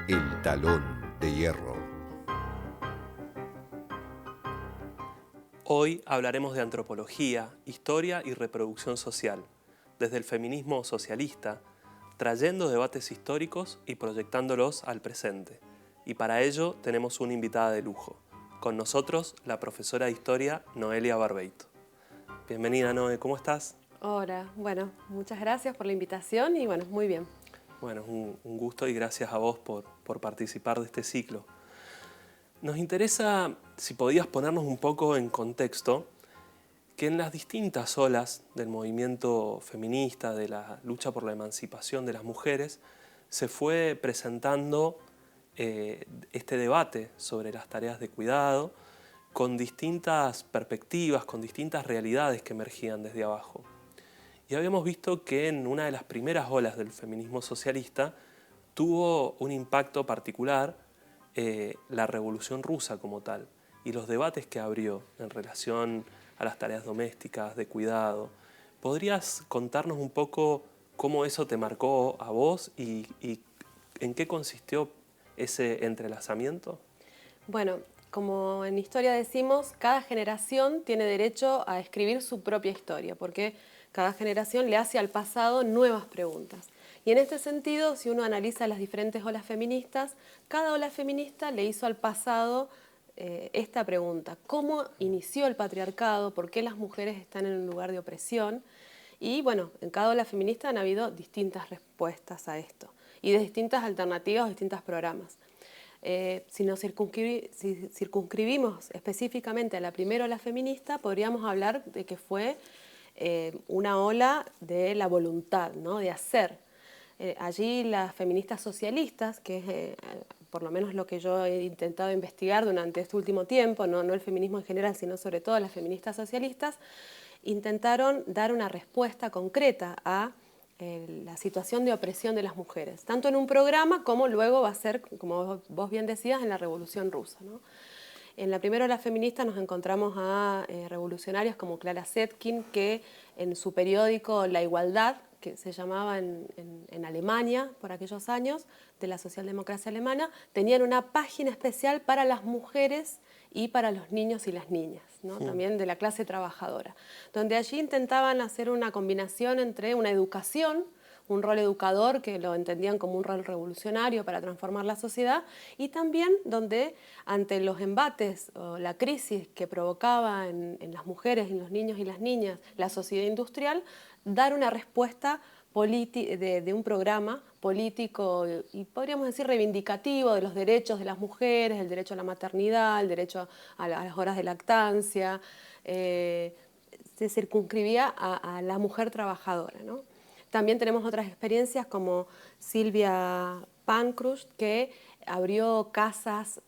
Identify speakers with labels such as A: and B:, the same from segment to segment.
A: El Talón de Hierro.
B: Hoy hablaremos de antropología, historia y reproducción social, desde el feminismo socialista, trayendo debates históricos y proyectándolos al presente. Y para ello tenemos una invitada de lujo. Con nosotros, la profesora de historia Noelia Barbeito. Bienvenida, Noe, ¿cómo estás?
C: Hola, bueno, muchas gracias por la invitación y bueno, muy bien.
B: Bueno, un gusto y gracias a vos por participar de este ciclo. Nos interesa, si podías ponernos un poco en contexto, que en las distintas olas del movimiento feminista, de la lucha por la emancipación de las mujeres, se fue presentando este debate sobre las tareas de cuidado con distintas perspectivas, con distintas realidades que emergían desde abajo. Y habíamos visto que en una de las primeras olas del feminismo socialista tuvo un impacto particular la Revolución Rusa como tal y los debates que abrió en relación a las tareas domésticas, de cuidado. ¿Podrías contarnos un poco cómo eso te marcó a vos y en qué consistió ese entrelazamiento?
C: Bueno, como en historia decimos, cada generación tiene derecho a escribir su propia historia, porque cada generación le hace al pasado nuevas preguntas. Y en este sentido, si uno analiza las diferentes olas feministas, cada ola feminista le hizo al pasado esta pregunta: ¿cómo inició el patriarcado? ¿Por qué las mujeres están en un lugar de opresión? Y bueno, en cada ola feminista han habido distintas respuestas a esto y de distintas alternativas, distintos programas. Si nos circunscribimos específicamente a la primera ola feminista, podríamos hablar de que fue una ola de la voluntad, ¿no? De hacer. Allí las feministas socialistas, que es por lo menos lo que yo he intentado investigar durante este último tiempo, no el feminismo en general, sino sobre todo las feministas socialistas, intentaron dar una respuesta concreta a la situación de opresión de las mujeres, tanto en un programa como luego va a ser, como vos bien decías, en la Revolución Rusa, ¿no? En la primera ola feminista nos encontramos a revolucionarias como Clara Zetkin, que en su periódico La Igualdad, que se llamaba en Alemania por aquellos años, de la socialdemocracia alemana, tenían una página especial para las mujeres y para los niños y las niñas, ¿no? También de la clase trabajadora, donde allí intentaban hacer una combinación entre una educación, un rol educador que lo entendían como un rol revolucionario para transformar la sociedad, y también donde ante los embates o la crisis que provocaba en las mujeres, en los niños y las niñas la sociedad industrial, dar una respuesta de un programa político y podríamos decir reivindicativo de los derechos de las mujeres, el derecho a la maternidad, el derecho a las horas de lactancia, se circunscribía a la mujer trabajadora, ¿no? También tenemos otras experiencias como Silvia Pankhurst, que abrió casas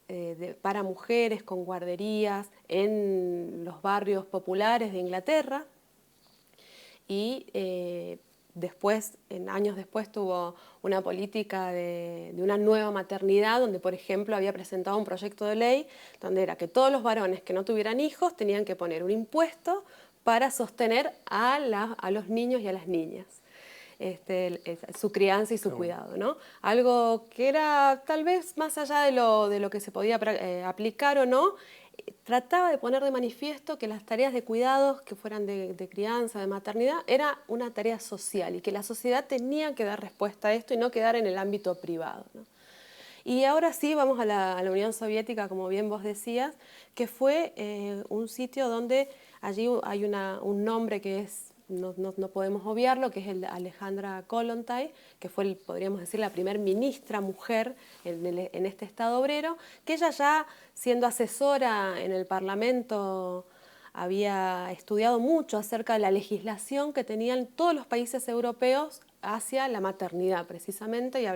C: para mujeres con guarderías en los barrios populares de Inglaterra y después, años después, tuvo una política de una nueva maternidad donde, por ejemplo, había presentado un proyecto de ley donde era que todos los varones que no tuvieran hijos tenían que poner un impuesto para sostener a los niños y a las niñas. Su crianza y su cuidado, ¿no? Algo que era tal vez más allá de lo que se podía aplicar o no, trataba de poner de manifiesto que las tareas de cuidados, que fueran de crianza, de maternidad, era una tarea social y que la sociedad tenía que dar respuesta a esto y no quedar en el ámbito privado, ¿no? Y ahora sí vamos a la Unión Soviética, como bien vos decías, que fue un sitio donde allí hay un nombre que es, no podemos obviarlo, que es el de Alejandra Kollontai, que fue, podríamos decir, la primer ministra mujer en este Estado obrero, que ella ya siendo asesora en el Parlamento había estudiado mucho acerca de la legislación que tenían todos los países europeos hacia la maternidad precisamente, y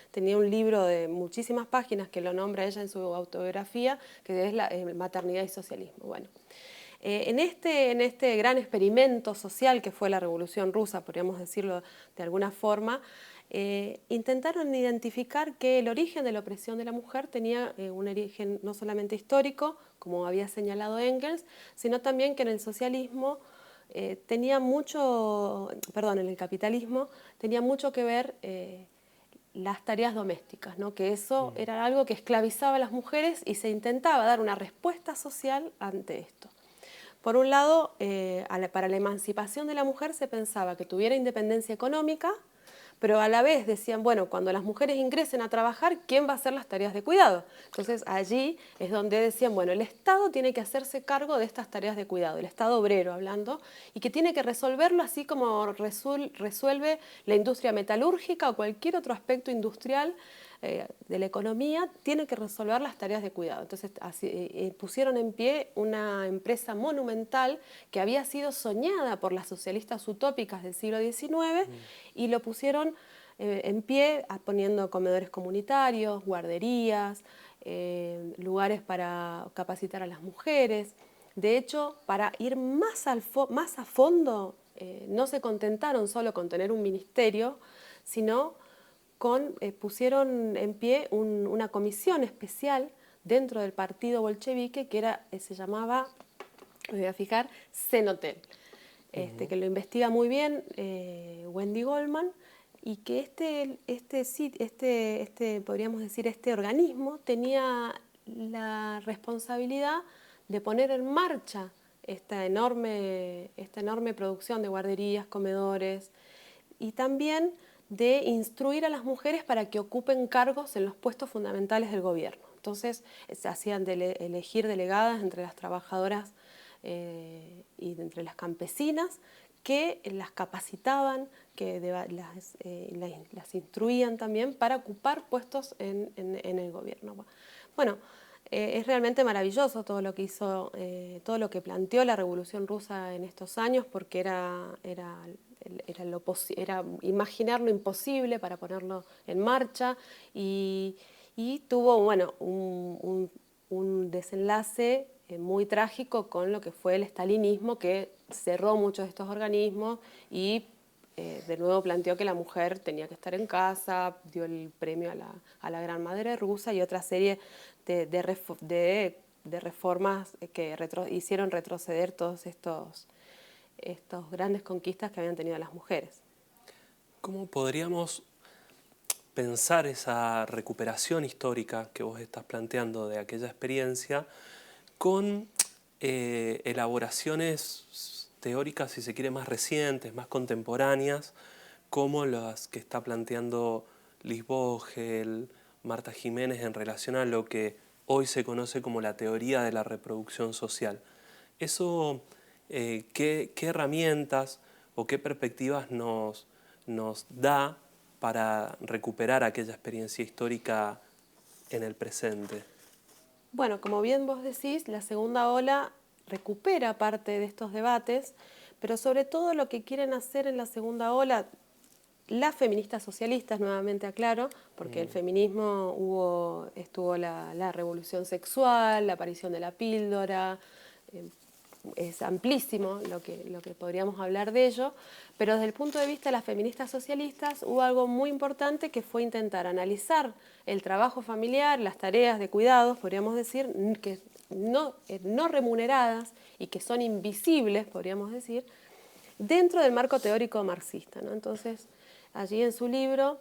C: tenía un libro de muchísimas páginas que lo nombra ella en su autobiografía, que es Maternidad y Socialismo. Bueno, en este gran experimento social que fue la Revolución Rusa, podríamos decirlo de alguna forma, intentaron identificar que el origen de la opresión de la mujer tenía un origen no solamente histórico, como había señalado Engels, sino también que en el socialismo en el capitalismo tenía mucho que ver las tareas domésticas, ¿no? Que eso era algo que esclavizaba a las mujeres y se intentaba dar una respuesta social ante esto. Por un lado, para la emancipación de la mujer se pensaba que tuviera independencia económica, pero a la vez decían, bueno, cuando las mujeres ingresen a trabajar, ¿quién va a hacer las tareas de cuidado? Entonces allí es donde decían, bueno, el Estado tiene que hacerse cargo de estas tareas de cuidado, el Estado obrero hablando, y que tiene que resolverlo así como resuelve la industria metalúrgica o cualquier otro aspecto industrial de la economía, tiene que resolver las tareas de cuidado. Entonces pusieron en pie una empresa monumental que había sido soñada por las socialistas utópicas del siglo XIX y lo pusieron en pie poniendo comedores comunitarios, guarderías, lugares para capacitar a las mujeres. De hecho, para ir más a fondo, no se contentaron solo con tener un ministerio, sino pusieron en pie una comisión especial dentro del partido bolchevique que se llamaba, me voy a fijar, Cenotel, que lo investiga muy bien Wendy Goldman, y que podríamos decir, este organismo tenía la responsabilidad de poner en marcha esta enorme producción de guarderías, comedores, y también de instruir a las mujeres para que ocupen cargos en los puestos fundamentales del gobierno. Entonces se hacían elegir delegadas entre las trabajadoras y entre las campesinas, que las capacitaban, que las instruían también para ocupar puestos en el gobierno. Bueno, es realmente maravilloso todo lo que hizo, todo lo que planteó la Revolución Rusa en estos años, porque era imaginar lo imposible para ponerlo en marcha, y tuvo, bueno, un desenlace muy trágico con lo que fue el estalinismo, que cerró muchos de estos organismos y de nuevo planteó que la mujer tenía que estar en casa, dio el premio a la Gran Madre Rusa y otra serie de reformas que hicieron retroceder todos estos grandes conquistas que habían tenido las mujeres.
B: ¿Cómo podríamos pensar esa recuperación histórica que vos estás planteando de aquella experiencia con elaboraciones teóricas, si se quiere, más recientes, más contemporáneas, como las que está planteando Liz Vogel, Marta Jiménez, en relación a lo que hoy se conoce como la teoría de la reproducción social? Eso, ¿qué herramientas o qué perspectivas nos da para recuperar aquella experiencia histórica en el presente?
C: Bueno, como bien vos decís, la segunda ola recupera parte de estos debates, pero sobre todo lo que quieren hacer en la segunda ola, las feministas socialistas, nuevamente aclaro, porque el feminismo estuvo la revolución sexual, la aparición de la píldora, es amplísimo lo que podríamos hablar de ello, pero desde el punto de vista de las feministas socialistas hubo algo muy importante, que fue intentar analizar el trabajo familiar, las tareas de cuidados, podríamos decir, que no remuneradas y que son invisibles, podríamos decir, dentro del marco teórico marxista, ¿no? Entonces, allí en su libro,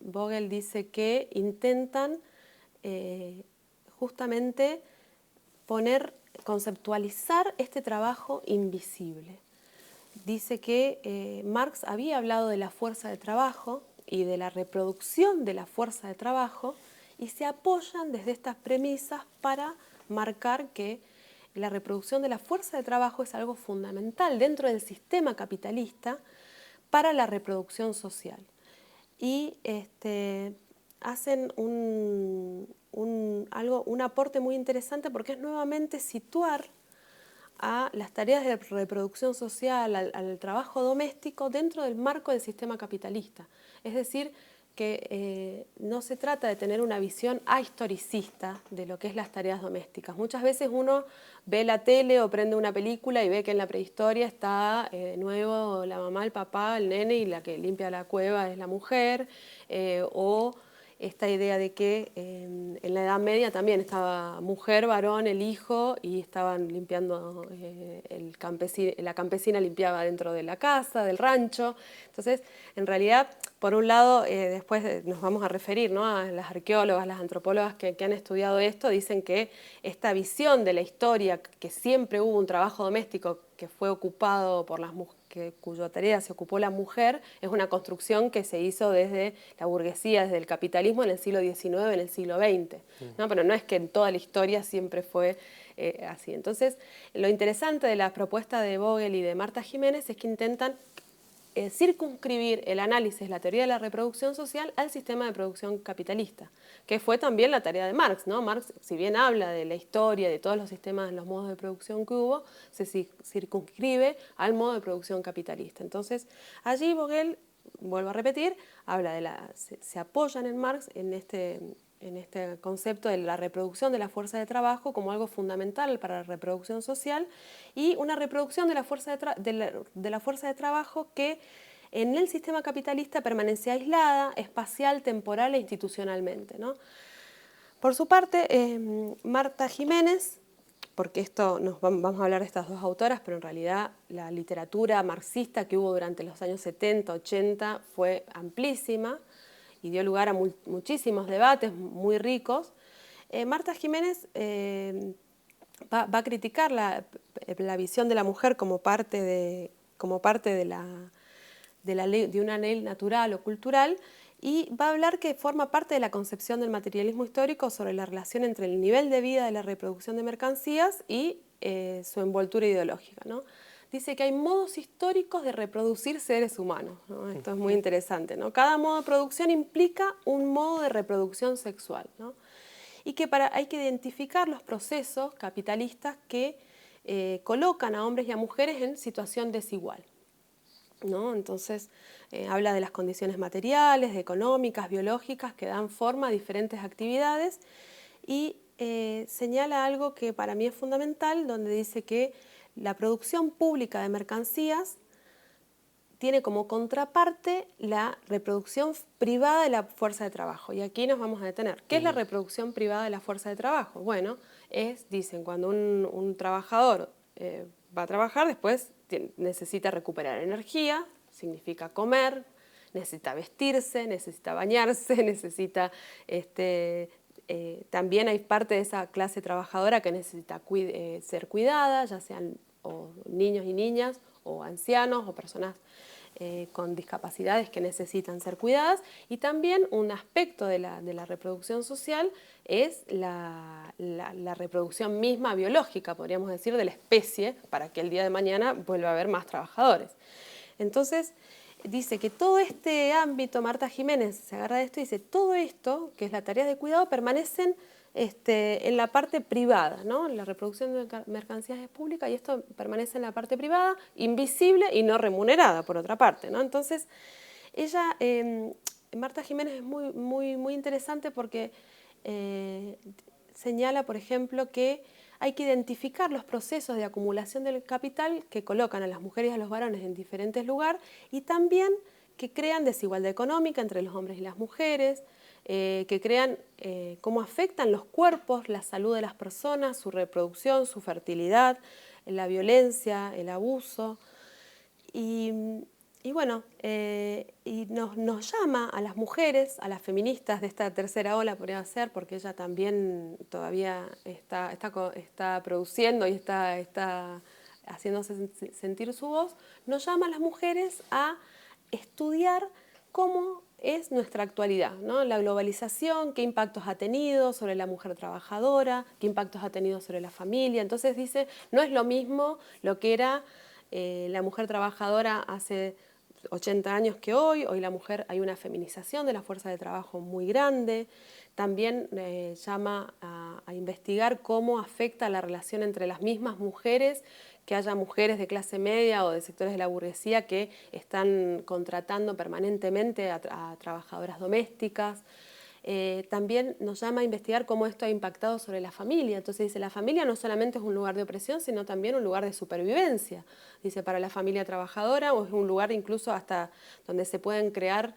C: Vogel dice que intentan justamente conceptualizar este trabajo invisible. Dice que Marx había hablado de la fuerza de trabajo y de la reproducción de la fuerza de trabajo, y se apoyan desde estas premisas para marcar que la reproducción de la fuerza de trabajo es algo fundamental dentro del sistema capitalista para la reproducción social. Y hacen un aporte muy interesante, porque es nuevamente situar a las tareas de reproducción social, al trabajo doméstico dentro del marco del sistema capitalista. Es decir, que no se trata de tener una visión ahistoricista de lo que es las tareas domésticas. Muchas veces uno ve la tele o prende una película y ve que en la prehistoria está de nuevo la mamá, el papá, el nene, y la que limpia la cueva es la mujer, o esta idea de que en la Edad Media también estaba mujer, varón, el hijo, y estaban limpiando, la campesina limpiaba dentro de la casa, del rancho. Entonces, en realidad, por un lado, después nos vamos a referir, ¿no?, a las arqueólogas, las antropólogas que han estudiado esto, dicen que esta visión de la historia, que siempre hubo un trabajo doméstico que fue ocupado por las mujeres, cuya tarea se ocupó la mujer, es una construcción que se hizo desde la burguesía, desde el capitalismo en el siglo XIX, en el siglo XX, ¿no? Pero no es que en toda la historia siempre fue así. Entonces, lo interesante de la propuesta de Vogel y de Marta Jiménez es que intentan circunscribir el análisis, la teoría de la reproducción social al sistema de producción capitalista, que fue también la tarea de Marx, ¿no? Marx, si bien habla de la historia, de todos los sistemas, los modos de producción que hubo, se circunscribe al modo de producción capitalista. Entonces, allí Vogel, vuelvo a repetir, habla de se apoyan en Marx en este concepto de la reproducción de la fuerza de trabajo como algo fundamental para la reproducción social, y una reproducción de la fuerza de trabajo que en el sistema capitalista permanece aislada, espacial, temporal e institucionalmente, ¿no? Por su parte, Marta Jiménez, porque vamos a hablar de estas dos autoras, pero en realidad la literatura marxista que hubo durante los años 70, 80 fue amplísima y dio lugar a muchísimos debates muy ricos. Marta Jiménez va a criticar la visión de la mujer como parte de una ley natural o cultural, y va a hablar que forma parte de la concepción del materialismo histórico sobre la relación entre el nivel de vida de la reproducción de mercancías y su envoltura ideológica, ¿no? Dice que hay modos históricos de reproducir seres humanos, ¿no? Esto es muy interesante, ¿no? Cada modo de producción implica un modo de reproducción sexual, ¿no? Y que hay que identificar los procesos capitalistas que colocan a hombres y a mujeres en situación desigual, ¿no? Entonces, habla de las condiciones materiales, económicas, biológicas que dan forma a diferentes actividades, y señala algo que para mí es fundamental, donde dice que la producción pública de mercancías tiene como contraparte la reproducción privada de la fuerza de trabajo. Y aquí nos vamos a detener. ¿Qué es la reproducción privada de la fuerza de trabajo? Bueno, dicen, cuando un trabajador va a trabajar, después necesita recuperar energía, significa comer, necesita vestirse, necesita bañarse, necesita... también hay parte de esa clase trabajadora que necesita ser cuidada, ya sean niños y niñas, o ancianos, o personas con discapacidades que necesitan ser cuidadas. Y también un aspecto de la reproducción social es la reproducción misma biológica, podríamos decir, de la especie, para que el día de mañana vuelva a haber más trabajadores. Entonces, dice que todo este ámbito, Marta Jiménez se agarra de esto y dice, todo esto, que es la tarea de cuidado, permanecen en la parte privada, ¿no? La reproducción de mercancías es pública y esto permanece en la parte privada, invisible y no remunerada, por otra parte, ¿no? Entonces, ella, Marta Jiménez, es muy interesante porque señala, por ejemplo, que hay que identificar los procesos de acumulación del capital que colocan a las mujeres y a los varones en diferentes lugares, y también que crean desigualdad económica entre los hombres y las mujeres, que crean cómo afectan los cuerpos, la salud de las personas, su reproducción, su fertilidad, la violencia, el abuso. Y bueno, y nos llama a las mujeres, a las feministas de esta tercera ola, podría ser, porque ella también todavía está produciendo y está haciéndose sentir su voz, nos llama a las mujeres a estudiar cómo es nuestra actualidad, ¿no? La globalización, qué impactos ha tenido sobre la mujer trabajadora, qué impactos ha tenido sobre la familia. Entonces dice, no es lo mismo lo que era la mujer trabajadora hace 80 años que hoy la mujer, hay una feminización de la fuerza de trabajo muy grande. También llama a investigar cómo afecta la relación entre las mismas mujeres, que haya mujeres de clase media o de sectores de la burguesía que están contratando permanentemente a trabajadoras domésticas. También nos llama a investigar cómo esto ha impactado sobre la familia. Entonces dice, la familia no solamente es un lugar de opresión, sino también un lugar de supervivencia. Dice, para la familia trabajadora, o es un lugar incluso hasta donde se pueden crear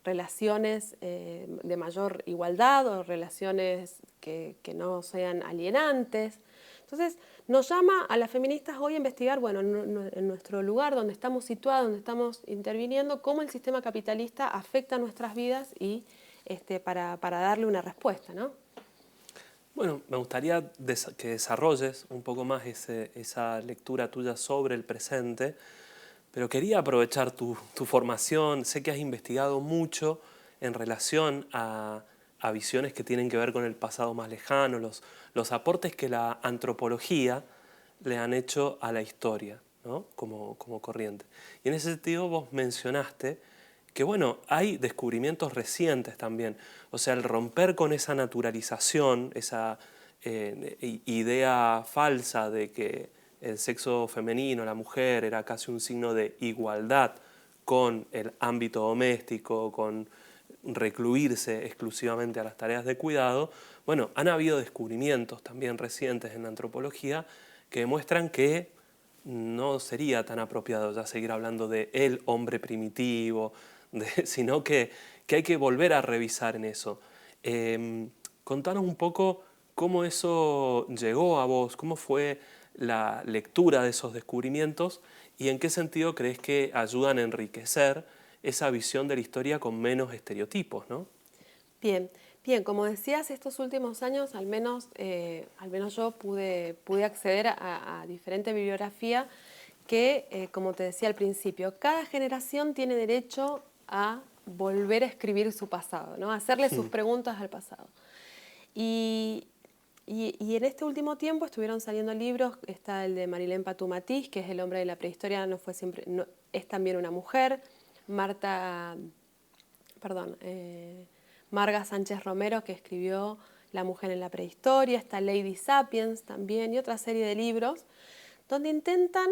C: relaciones de mayor igualdad o relaciones que no sean alienantes. Entonces, nos llama a las feministas hoy a investigar, bueno, en nuestro lugar donde estamos situados, donde estamos interviniendo, cómo el sistema capitalista afecta nuestras vidas y para darle una respuesta, ¿no?
B: Bueno, me gustaría que desarrolles un poco más esa lectura tuya sobre el presente, pero quería aprovechar tu formación. Sé que has investigado mucho en relación a visiones que tienen que ver con el pasado más lejano, los aportes que la antropología le han hecho a la historia, ¿no? como corriente. Y en ese sentido vos mencionaste que bueno, hay descubrimientos recientes también. O sea, el romper con esa naturalización, esa idea falsa de que el sexo femenino, la mujer, era casi un signo de igualdad con el ámbito doméstico, con recluirse exclusivamente a las tareas de cuidado. Bueno, han habido descubrimientos también recientes en la antropología que demuestran que no sería tan apropiado ya seguir hablando de el hombre primitivo, sino que hay que volver a revisar en eso. Contanos un poco cómo eso llegó a vos, cómo fue la lectura de esos descubrimientos y en qué sentido crees que ayudan a enriquecer esa visión de la historia con menos estereotipos, ¿no?
C: Bien, bien, como decías, estos últimos años al menos yo pude acceder a diferente bibliografía que, como te decía al principio, cada generación tiene derecho a volver a escribir su pasado, ¿no? A hacerle sus preguntas al pasado. Y en este último tiempo estuvieron saliendo libros, está el de Marilén Patumatís, que es El hombre de la prehistoria, es también una mujer, Marga Sánchez Romero, que escribió La mujer en la prehistoria, está Lady Sapiens también, y otra serie de libros, donde intentan,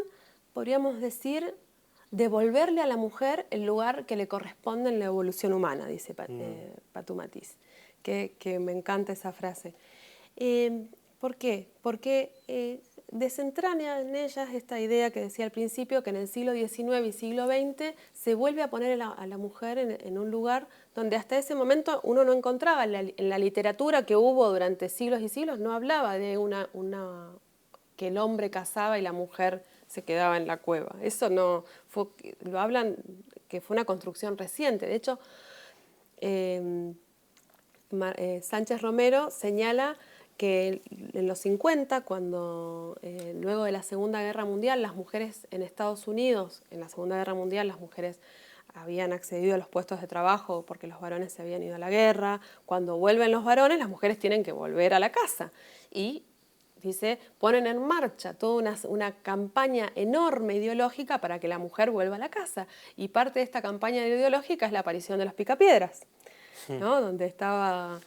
C: podríamos decir, devolverle a la mujer el lugar que le corresponde en la evolución humana, dice Patumatís, que me encanta esa frase. ¿Por qué? Porque desentraña en ellas esta idea que decía al principio, que en el siglo XIX y siglo XX se vuelve a poner a la mujer en un lugar donde hasta ese momento uno no encontraba. En la literatura que hubo durante siglos y siglos no hablaba de que el hombre cazaba y la mujer se quedaba en la cueva. Eso no fue, lo hablan que fue una construcción reciente. De hecho, Sánchez Romero señala que en los 50, cuando luego de la Segunda Guerra Mundial, las mujeres en Estados Unidos, en la Segunda Guerra Mundial, las mujeres habían accedido a los puestos de trabajo porque los varones se habían ido a la guerra. Cuando vuelven los varones, las mujeres tienen que volver a la casa. Y dice, ponen en marcha toda una campaña enorme ideológica para que la mujer vuelva a la casa. Y parte de esta campaña ideológica es la aparición de los picapiedras, ¿no? Donde estaba,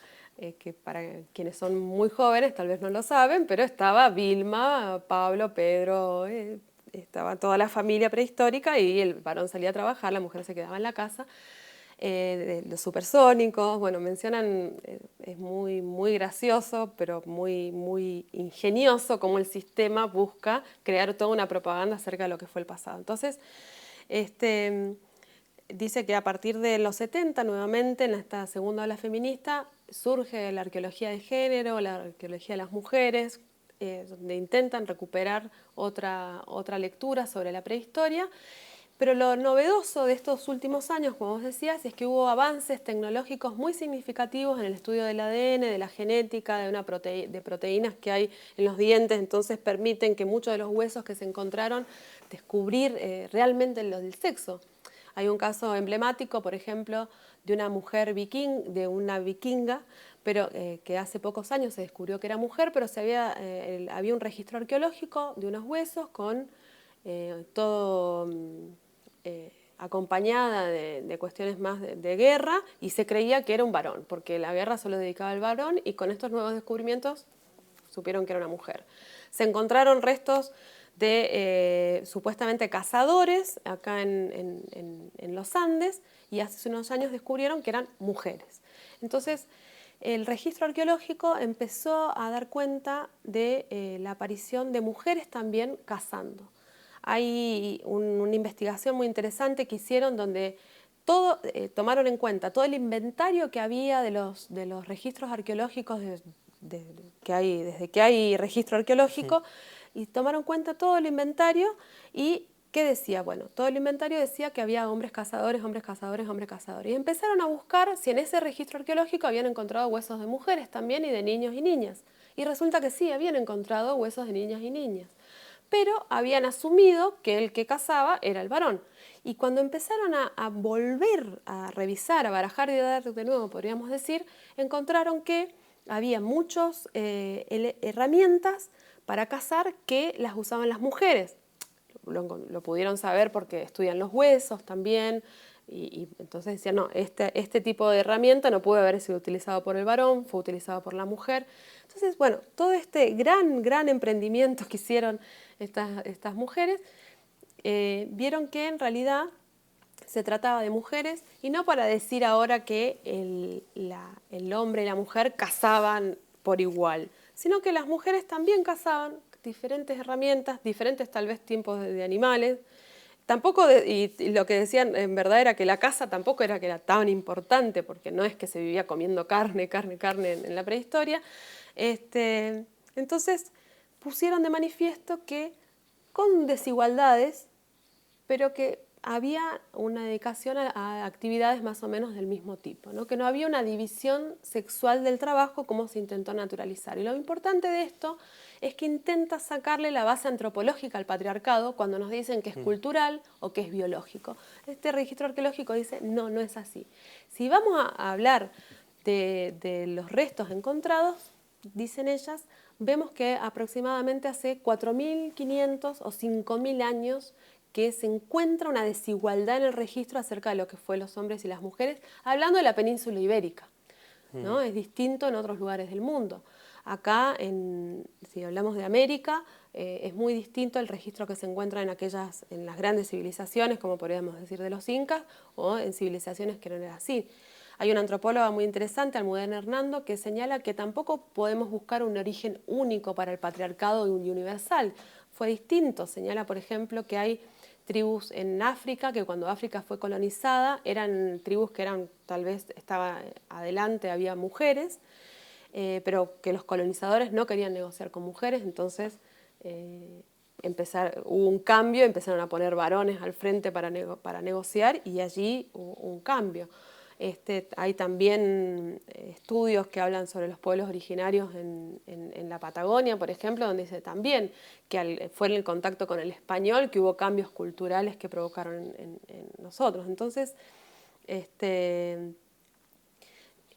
C: que para quienes son muy jóvenes tal vez no lo saben, pero estaba Vilma, Pablo, Pedro, estaba toda la familia prehistórica y el varón salía a trabajar, la mujer se quedaba en la casa. Los supersónicos, bueno, mencionan, es muy, muy gracioso, pero muy, muy ingenioso cómo el sistema busca crear toda una propaganda acerca de lo que fue el pasado. Entonces, dice que a partir de los 70, nuevamente, en esta segunda ola feminista, surge la arqueología de género, la arqueología de las mujeres, donde intentan recuperar otra lectura sobre la prehistoria. Pero lo novedoso de estos últimos años, como vos decías, es que hubo avances tecnológicos muy significativos en el estudio del ADN, de la genética, de proteínas que hay en los dientes, entonces permiten que muchos de los huesos que se encontraron descubrir realmente lo del sexo. Hay un caso emblemático, por ejemplo, de una mujer de una vikinga, pero que hace pocos años se descubrió que era mujer, pero había un registro arqueológico de unos huesos con todo acompañada de cuestiones más de guerra, y se creía que era un varón, porque la guerra solo dedicaba al varón, y con estos nuevos descubrimientos supieron que era una mujer. Se encontraron restos de supuestamente cazadores acá en los Andes, y hace unos años descubrieron que eran mujeres. Entonces, el registro arqueológico empezó a dar cuenta de la aparición de mujeres también cazando. Hay una investigación muy interesante que hicieron donde tomaron en cuenta todo el inventario que había de los registros arqueológicos desde que hay registro arqueológico, y tomaron en cuenta todo el inventario. ¿Y qué decía? Bueno, todo el inventario decía que había hombres cazadores, hombres cazadores, hombres cazadores. Y empezaron a buscar si en ese registro arqueológico habían encontrado huesos de mujeres también y de niños y niñas. Y resulta que sí, habían encontrado huesos de niñas y niñas. Pero habían asumido que el que cazaba era el varón. Y cuando empezaron a volver a revisar, a barajar y a dar de nuevo, podríamos decir, encontraron que había muchas herramientas para cazar que las usaban las mujeres. Lo pudieron saber porque estudian los huesos también, y entonces decían, no, este tipo de herramienta no puede haber sido utilizado por el varón, fue utilizado por la mujer. Entonces, bueno, todo este gran emprendimiento que hicieron estas mujeres, vieron que en realidad se trataba de mujeres, y no para decir ahora que el hombre y la mujer cazaban por igual, sino que las mujeres también cazaban diferentes herramientas, diferentes tal vez tipos de animales. Tampoco, y lo que decían en verdad era que la caza tampoco era que era tan importante, porque no es que se vivía comiendo carne en la prehistoria. Entonces pusieron de manifiesto que con desigualdades, pero que había una dedicación a actividades más o menos del mismo tipo, ¿no? Que no había una división sexual del trabajo como se intentó naturalizar. Y lo importante de esto es que intenta sacarle la base antropológica al patriarcado cuando nos dicen que es cultural o que es biológico. Este registro arqueológico dice, no, no es así. Si vamos a hablar de los restos encontrados, dicen ellas, vemos que aproximadamente hace 4.500 o 5.000 años que se encuentra una desigualdad en el registro acerca de lo que fue los hombres y las mujeres, hablando de la península ibérica, ¿no? Es distinto en otros lugares del mundo. Acá, si hablamos de América, es muy distinto el registro que se encuentra en las grandes civilizaciones, como podríamos decir de los incas, o en civilizaciones que no eran así. Hay una antropóloga muy interesante, Almudena Hernando, que señala que tampoco podemos buscar un origen único para el patriarcado y universal. Fue distinto. Señala, por ejemplo, que hay tribus en África, que cuando África fue colonizada, eran tribus que tal vez estaba adelante, había mujeres, pero que los colonizadores no querían negociar con mujeres, entonces hubo un cambio, empezaron a poner varones al frente para negociar, y allí hubo un cambio. Hay también estudios que hablan sobre los pueblos originarios en la Patagonia, por ejemplo, donde dice también que fue en el contacto con el español que hubo cambios culturales que provocaron en nosotros. Entonces,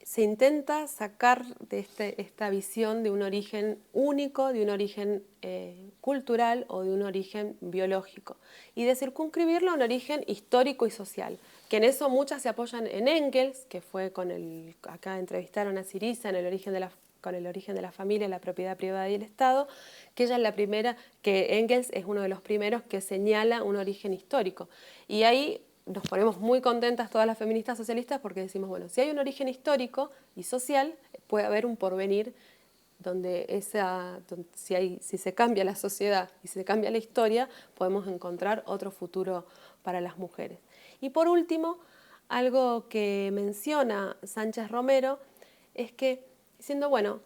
C: se intenta sacar de esta visión de un origen único, de un origen cultural o de un origen biológico, y de circunscribirlo a un origen histórico y social, que en eso muchas se apoyan en Engels, que fue acá entrevistaron a Syriza con el origen de la familia, la propiedad privada y el Estado, que ella es la primera, que Engels es uno de los primeros que señala un origen histórico. Y ahí nos ponemos muy contentas todas las feministas socialistas porque decimos, bueno, si hay un origen histórico y social, puede haber un porvenir donde si se cambia la sociedad y se cambia la historia, podemos encontrar otro futuro para las mujeres. Y por último, algo que menciona Sánchez Romero es que, diciendo, bueno,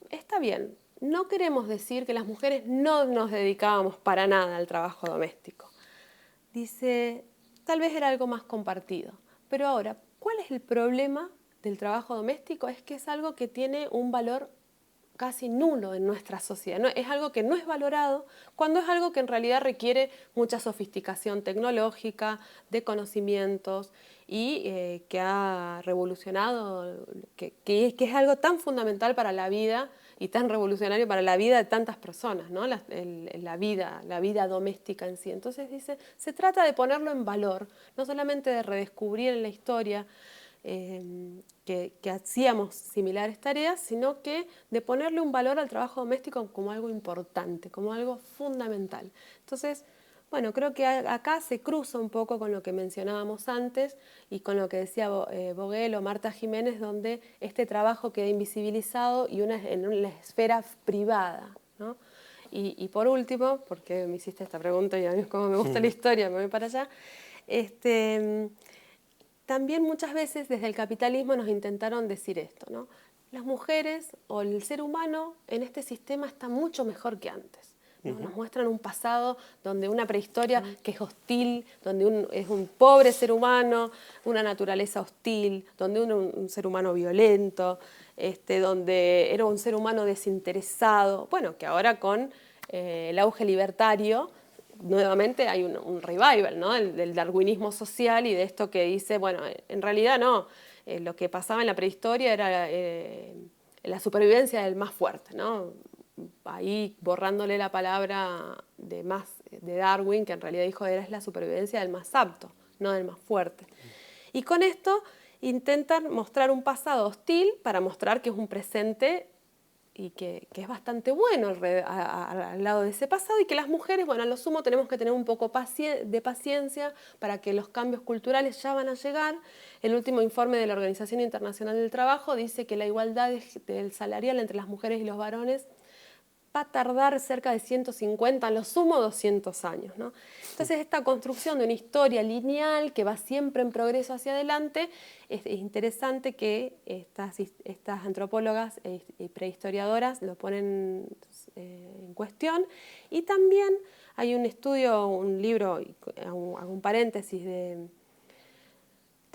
C: está bien, no queremos decir que las mujeres no nos dedicábamos para nada al trabajo doméstico. Dice, tal vez era algo más compartido. Pero ahora, ¿cuál es el problema del trabajo doméstico? Es que es algo que tiene un valor casi nulo en nuestra sociedad. No, es algo que no es valorado, cuando es algo que en realidad requiere mucha sofisticación tecnológica, de conocimientos, y que ha revolucionado, que es algo tan fundamental para la vida y tan revolucionario para la vida de tantas personas, ¿no? la vida doméstica en sí. Entonces dice, se trata de ponerlo en valor, no solamente de redescubrir en la historia que hacíamos similares tareas, sino que de ponerle un valor al trabajo doméstico como algo importante, como algo fundamental. Entonces, bueno, creo que acá se cruza un poco con lo que mencionábamos antes y con lo que decía Vogel o Marta Jiménez, donde este trabajo queda invisibilizado y en una esfera privada, ¿no? Y por último, porque me hiciste esta pregunta y a mí como me gusta la historia, me voy para allá, también muchas veces desde el capitalismo nos intentaron decir esto, ¿no? Las mujeres o el ser humano en este sistema está mucho mejor que antes, ¿no? Nos muestran un pasado donde una prehistoria que es hostil, donde es un pobre ser humano, una naturaleza hostil, donde un ser humano violento, donde era un ser humano desinteresado. Bueno, que ahora con el auge libertario nuevamente hay un revival, ¿no? Del darwinismo social y de esto que dice, bueno, en realidad no, lo que pasaba en la prehistoria era la supervivencia del más fuerte, ¿no? Ahí borrándole la palabra de Darwin, que en realidad dijo es la supervivencia del más apto, no del más fuerte. Y con esto intentan mostrar un pasado hostil para mostrar que es un presente y que es bastante bueno al lado de ese pasado, y que las mujeres, bueno, a lo sumo tenemos que tener un poco de paciencia para que los cambios culturales ya van a llegar. El último informe de la Organización Internacional del Trabajo dice que la igualdad del salarial entre las mujeres y los varones va a tardar cerca de 150, a lo sumo 200 años, ¿no? Entonces esta construcción de una historia lineal que va siempre en progreso hacia adelante, es interesante que estas antropólogas y prehistoriadoras lo ponen en cuestión. Y también hay un estudio, un libro, hago un paréntesis de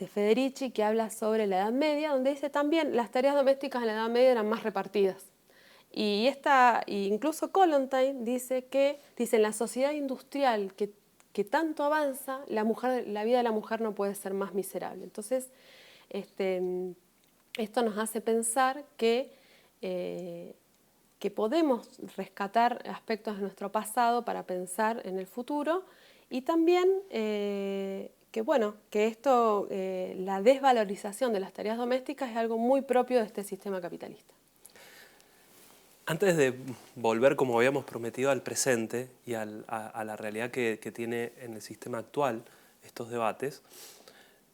C: Federici, que habla sobre la Edad Media, donde dice también las tareas domésticas en la Edad Media eran más repartidas. Y incluso Kollontai dice en la sociedad industrial que tanto avanza, la vida de la mujer no puede ser más miserable. Entonces, esto nos hace pensar que podemos rescatar aspectos de nuestro pasado para pensar en el futuro, y también la desvalorización de las tareas domésticas es algo muy propio de este sistema capitalista.
B: Antes de volver, como habíamos prometido, al presente y a la realidad que tiene en el sistema actual estos debates,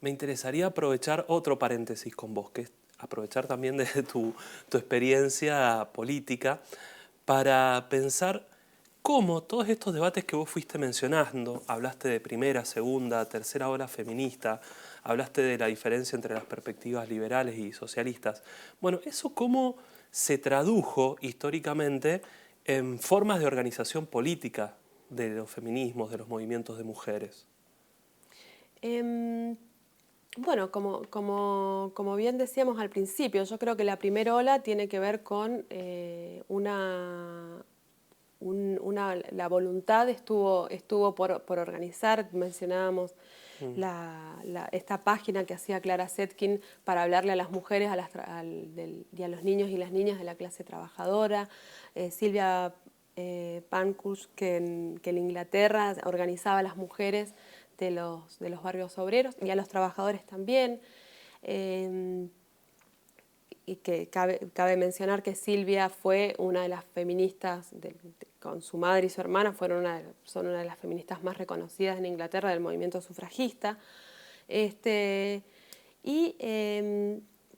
B: me interesaría aprovechar otro paréntesis con vos, que es aprovechar también de tu experiencia política para pensar cómo todos estos debates que vos fuiste mencionando, hablaste de primera, segunda, tercera ola feminista, hablaste de la diferencia entre las perspectivas liberales y socialistas. Bueno, eso cómo se tradujo históricamente en formas de organización política de los feminismos, de los movimientos de mujeres.
C: Bueno, como bien decíamos al principio, yo creo que la primera ola tiene que ver con la voluntad estuvo por organizar. Mencionábamos esta página que hacía Clara Zetkin para hablarle a las mujeres y a los niños y las niñas de la clase trabajadora. Silvia Pankhurst, que en Inglaterra organizaba a las mujeres de los barrios obreros y a los trabajadores también. Y que cabe mencionar que Silvia fue una de las feministas, con su madre y su hermana, son una de las feministas más reconocidas en Inglaterra del movimiento sufragista.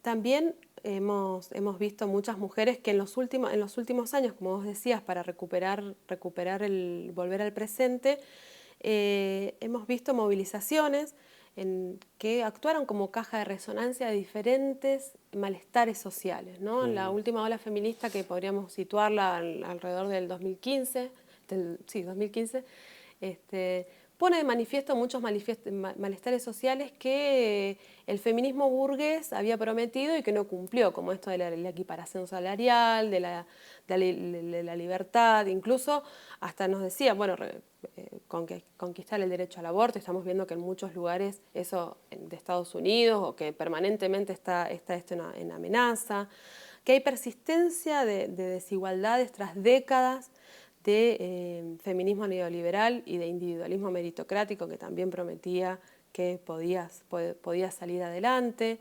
C: También hemos visto muchas mujeres que en los últimos años, como vos decías, para volver al presente, hemos visto movilizaciones que actuaron como caja de resonancia de diferentes malestares sociales, ¿no? La última ola feminista, que podríamos situarla alrededor del 2015, 2015, pone de manifiesto muchos malestares sociales que el feminismo burgués había prometido y que no cumplió, como esto de la equiparación salarial, de la libertad. Incluso hasta nos decía, bueno, conquistar el derecho al aborto. Estamos viendo que en muchos lugares eso de Estados Unidos, o que permanentemente está esto en amenaza, que hay persistencia de desigualdades tras décadas de feminismo neoliberal y de individualismo meritocrático, que también prometía que podía salir adelante.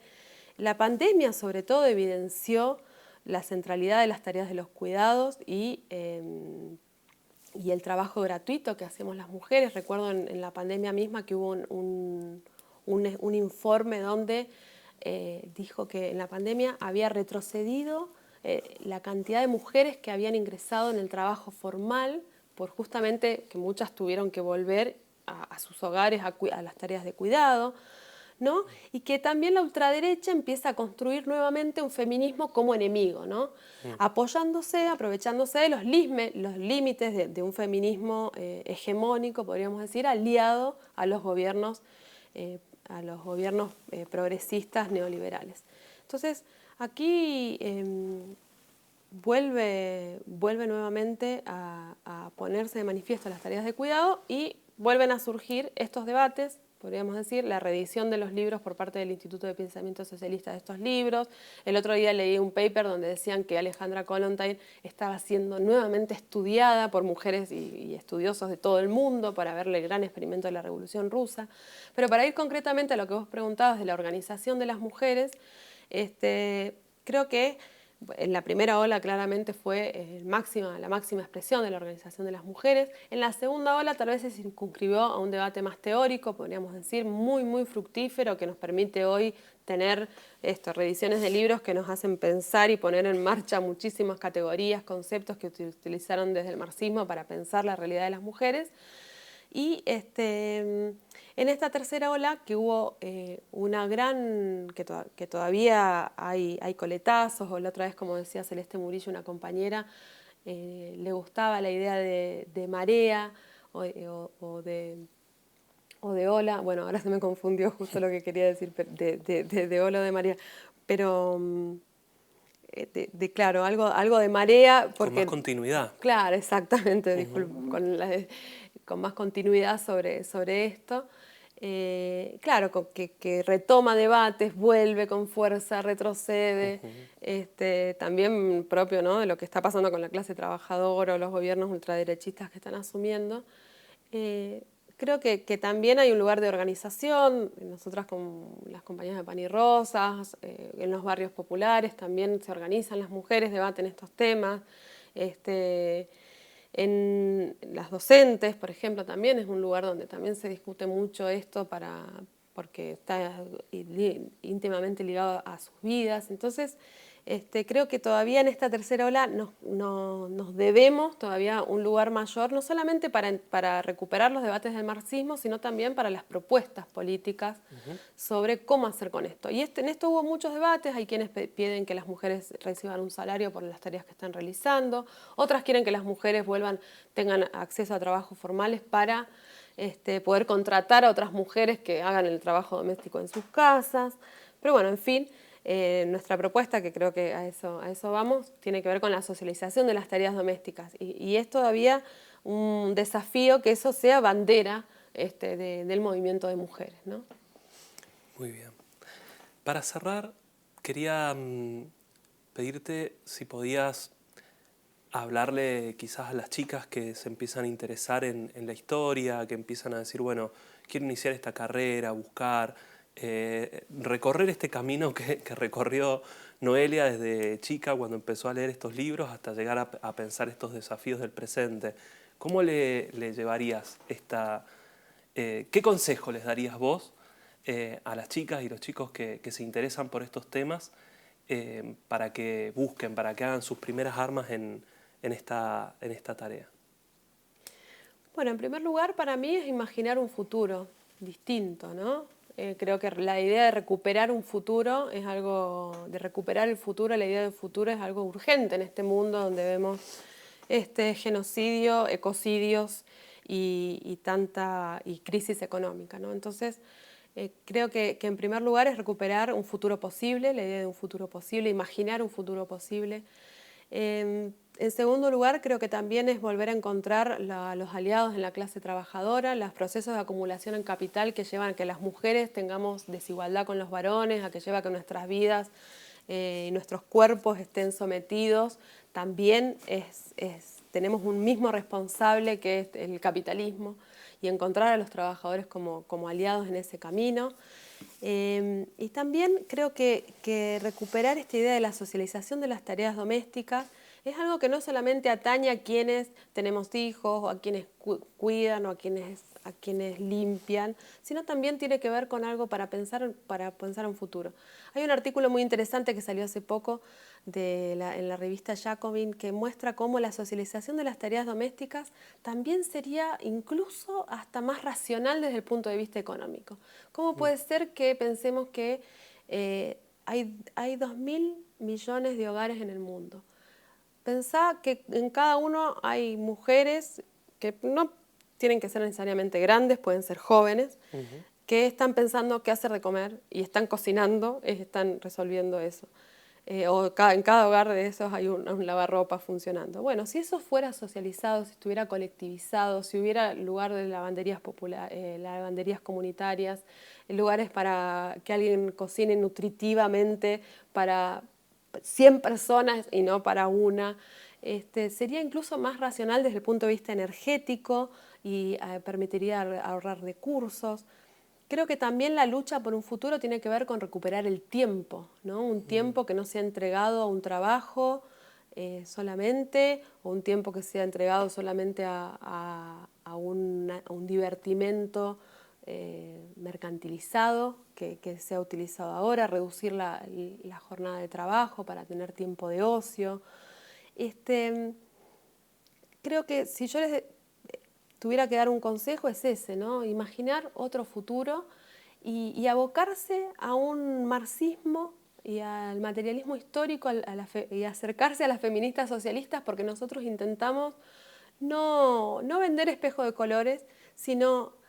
C: La pandemia, sobre todo, evidenció la centralidad de las tareas de los cuidados y el trabajo gratuito que hacemos las mujeres. Recuerdo en la pandemia misma que hubo un informe donde dijo que en la pandemia había retrocedido la cantidad de mujeres que habían ingresado en el trabajo formal, por justamente que muchas tuvieron que volver a sus hogares a las tareas de cuidado. ¿no? Y que también la ultraderecha empieza a construir nuevamente un feminismo como enemigo, ¿no? Apoyándose, aprovechándose de los límites de un feminismo hegemónico, podríamos decir, aliado a los gobiernos progresistas neoliberales. Entonces, aquí vuelve nuevamente a ponerse de manifiesto las tareas de cuidado y vuelven a surgir estos debates, podríamos decir, la reedición de los libros por parte del Instituto de Pensamiento Socialista de estos libros. El otro día leí un paper donde decían que Alejandra Kollontai estaba siendo nuevamente estudiada por mujeres y estudiosos de todo el mundo para verle el gran experimento de la Revolución Rusa. Pero para ir concretamente a lo que vos preguntabas de la organización de las mujeres, creo que en la primera ola claramente fue la máxima expresión de la organización de las mujeres. En la segunda ola tal vez se circunscribió a un debate más teórico, podríamos decir, muy, muy fructífero, que nos permite hoy tener reediciones de libros que nos hacen pensar y poner en marcha muchísimas categorías, conceptos que utilizaron desde el marxismo para pensar la realidad de las mujeres. Y en esta tercera ola, que hubo una gran, que todavía hay coletazos, o la otra vez, como decía Celeste Murillo, una compañera, le gustaba la idea de marea o de ola. Bueno, ahora se me confundió justo lo que quería decir, de ola o de marea, pero claro, algo de marea. Porque,
B: con más continuidad.
C: Claro, exactamente, disculpa, con más continuidad sobre esto. Claro, que retoma debates, vuelve con fuerza, retrocede, también propio, ¿no?, de lo que está pasando con la clase trabajadora o los gobiernos ultraderechistas que están asumiendo. Creo que también hay un lugar de organización. Nosotras con las compañías de Pan y Rosas, en los barrios populares también se organizan las mujeres, debaten estos temas. En las docentes, por ejemplo, también es un lugar donde también se discute mucho esto porque está íntimamente ligado a sus vidas. Entonces, creo que todavía en esta tercera ola nos debemos todavía un lugar mayor, no solamente para recuperar los debates del marxismo, sino también para las propuestas políticas sobre cómo hacer con esto. Y en esto hubo muchos debates. Hay quienes piden que las mujeres reciban un salario por las tareas que están realizando, otras quieren que las mujeres tengan acceso a trabajos formales para poder contratar a otras mujeres que hagan el trabajo doméstico en sus casas. Pero bueno, en fin, nuestra propuesta, que creo que a eso vamos, tiene que ver con la socialización de las tareas domésticas. Y es todavía un desafío que eso sea bandera del movimiento de mujeres, ¿no?
B: Muy bien. Para cerrar, quería pedirte si podías hablarle quizás a las chicas que se empiezan a interesar en la historia, que empiezan a decir, bueno, quiero iniciar esta carrera, buscar, recorrer este camino que recorrió Noelia desde chica cuando empezó a leer estos libros hasta llegar a pensar estos desafíos del presente. ¿Cómo le llevarías qué consejo les darías vos a las chicas y los chicos que se interesan por estos temas para que busquen, para que hagan sus primeras armas en esta tarea?
C: Bueno, en primer lugar, para mí es imaginar un futuro distinto, ¿no? Creo que la idea de recuperar un futuro es algo, la idea del futuro es algo urgente en este mundo donde vemos genocidio, ecocidios y crisis económica, ¿no? Entonces, creo que en primer lugar es recuperar un futuro posible, la idea de un futuro posible, imaginar un futuro posible. En segundo lugar, creo que también es volver a encontrar los aliados en la clase trabajadora, los procesos de acumulación en capital que llevan a que las mujeres tengamos desigualdad con los varones, a que lleva a que nuestras vidas y nuestros cuerpos estén sometidos. También tenemos un mismo responsable que es el capitalismo, y encontrar a los trabajadores como aliados en ese camino. Y también creo que recuperar esta idea de la socialización de las tareas domésticas es algo que no solamente atañe a quienes tenemos hijos o a quienes cuidan o a quienes a quienes limpian, sino también tiene que ver con algo para pensar en futuro. Hay un artículo muy interesante que salió hace poco en la revista Jacobin que muestra cómo la socialización de las tareas domésticas también sería incluso hasta más racional desde el punto de vista económico. ¿Cómo puede ser que pensemos que hay 2.000 millones de hogares en el mundo? Pensá que en cada uno hay mujeres que no tienen que ser necesariamente grandes, pueden ser jóvenes, que están pensando qué hacer de comer y están cocinando, están resolviendo eso. En cada hogar de esos hay un lavarropa funcionando. Bueno, si eso fuera socializado, si estuviera colectivizado, si hubiera lugar de lavanderías lavanderías comunitarias, lugares para que alguien cocine nutritivamente para 100 personas y no para una, sería incluso más racional desde el punto de vista energético y permitiría ahorrar recursos. Creo que también la lucha por un futuro tiene que ver con recuperar el tiempo, ¿no? Un tiempo que no sea entregado a un trabajo solamente, o un tiempo que sea entregado solamente a un divertimento mercantilizado que sea utilizado ahora, reducir la jornada de trabajo para tener tiempo de ocio. Creo que si yo les tuviera que dar un consejo es ese, ¿no? Imaginar otro futuro y abocarse a un marxismo y al materialismo histórico y acercarse a las feministas socialistas, porque nosotros intentamos no vender espejo de colores, sino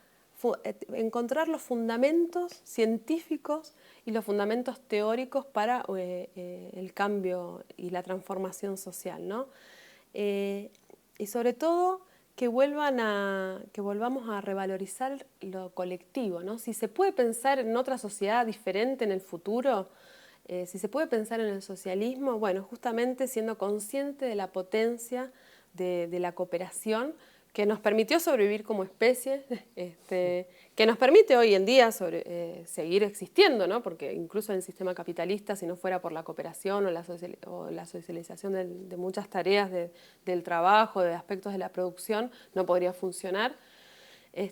C: encontrar los fundamentos científicos y los fundamentos teóricos para el cambio y la transformación social, ¿no? Y sobre todo que volvamos a revalorizar lo colectivo, ¿no? Si se puede pensar en otra sociedad diferente en el futuro, si se puede pensar en el socialismo, bueno, justamente siendo consciente de la potencia de la cooperación que nos permitió sobrevivir como especie, que nos permite hoy en día seguir existiendo, ¿no? Porque incluso en el sistema capitalista, si no fuera por la cooperación o la socialización de muchas tareas del trabajo, de aspectos de la producción, no podría funcionar.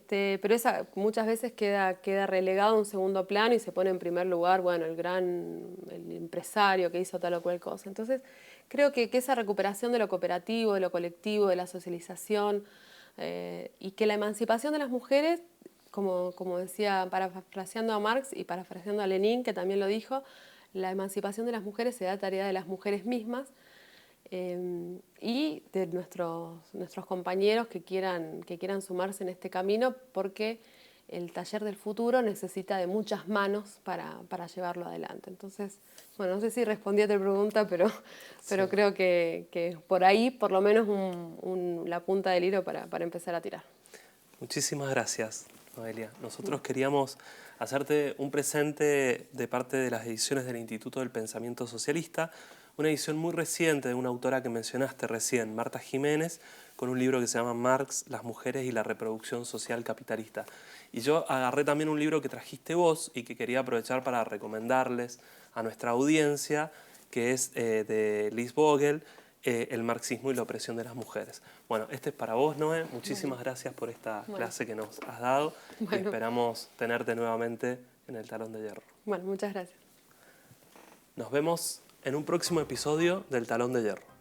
C: Pero esa muchas veces queda relegado a un segundo plano y se pone en primer lugar, bueno, el empresario que hizo tal o cual cosa. Entonces, creo que esa recuperación de lo cooperativo, de lo colectivo, de la socialización, y que la emancipación de las mujeres, como decía, parafraseando a Marx y parafraseando a Lenin, que también lo dijo, la emancipación de las mujeres se da tarea de las mujeres mismas, y de nuestros compañeros que quieran sumarse en este camino, porque el taller del futuro necesita de muchas manos para llevarlo adelante. Entonces, bueno, no sé si respondí a tu pregunta, pero creo que por ahí, por lo menos, la punta del hilo para empezar a tirar.
B: Muchísimas gracias, Noelia. Nosotros queríamos hacerte un presente de parte de las ediciones del Instituto del Pensamiento Socialista, una edición muy reciente de una autora que mencionaste recién, Marta Jiménez, con un libro que se llama Marx, las mujeres y la reproducción social capitalista. Y yo agarré también un libro que trajiste vos y que quería aprovechar para recomendarles a nuestra audiencia, que es de Liz Vogel, El marxismo y la opresión de las mujeres. Bueno, este es para vos, Noé. Muchísimas gracias por esta clase que nos has dado y esperamos tenerte nuevamente en el Talón de Hierro.
C: Bueno, muchas gracias.
B: Nos vemos en un próximo episodio del Talón de Hierro.